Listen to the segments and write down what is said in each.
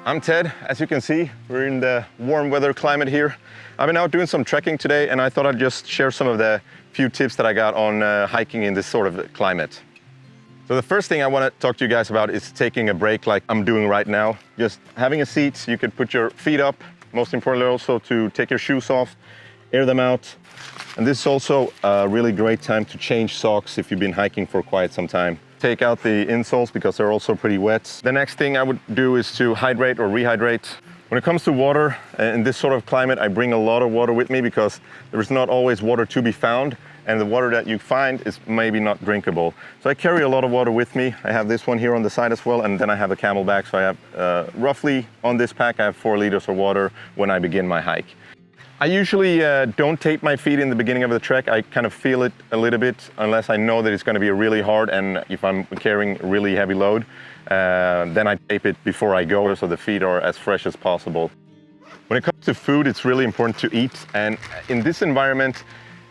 I'm Ted. As you can see, we're in the warm weather climate here. I've been out doing some trekking today, and I thought I'd just share some of the few tips that I got on hiking in this sort of climate. So the first thing I want to talk to you guys about is taking a break like I'm doing right now. Just having a seat, you could put your feet up. Most importantly also to take your shoes off, air them out. And this is also a really great time to change socks if you've been hiking for quite some time. Take out the insoles because they're also pretty wet. The next thing I would do is to hydrate or rehydrate. When it comes to water, in this sort of climate, I bring a lot of water with me because there's not always water to be found, and the water that you find is maybe not drinkable. So I carry a lot of water with me. I have this one here on the side as well, and then I have a camelback. So I have roughly on this pack, I have 4 liters of water when I begin my hike. I usually don't tape my feet in the beginning of the trek. I kind of feel it a little bit unless I know that it's going to be really hard, and if I'm carrying a really heavy load, then I tape it before I go so the feet are as fresh as possible. When it comes to food, it's really important to eat, and in this environment,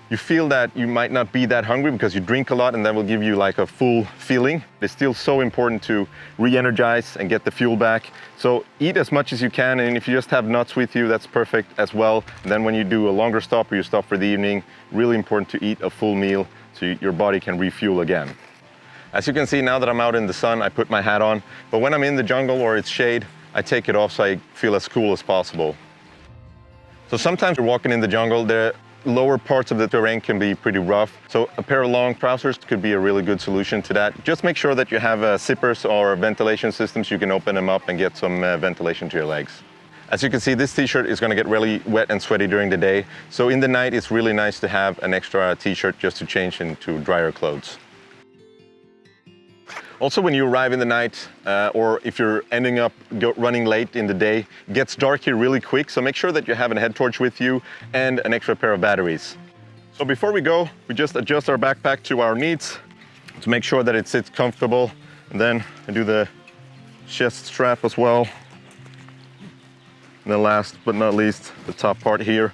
you feel that you might not be that hungry because you drink a lot, and that will give you like a full feeling. It's still so important to re-energize and get the fuel back. So eat as much as you can, and if you just have nuts with you, that's perfect as well. And then when you do a longer stop or you stop for the evening, really important to eat a full meal so your body can refuel again. As you can see, now that I'm out in the sun, I put my hat on, but when I'm in the jungle or it's shade, I take it off so I feel as cool as possible. So sometimes you're walking in the jungle, the lower parts of the terrain can be pretty rough. So a pair of long trousers could be a really good solution to that. Just make sure that you have zippers or ventilation systems. You can open them up and get some ventilation to your legs. As you can see, this t-shirt is going to get really wet and sweaty during the day. So in the night, it's really nice to have an extra t-shirt just to change into drier clothes. Also, when you arrive in the night, or if you're ending up running late in the day, it gets dark here really quick, so make sure that you have a head torch with you and an extra pair of batteries. So before we go, we just adjust our backpack to our needs to make sure that it sits comfortable. And then I do the chest strap as well. And then last but not least, the top part here.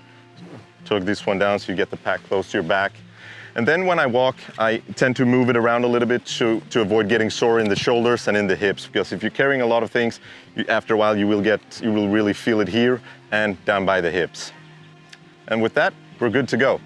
Tug this one down so you get the pack close to your back. And then when I walk, I tend to move it around a little bit to avoid getting sore in the shoulders and in the hips. Because if you're carrying a lot of things, after a while you will really feel it here and down by the hips. And with that, we're good to go.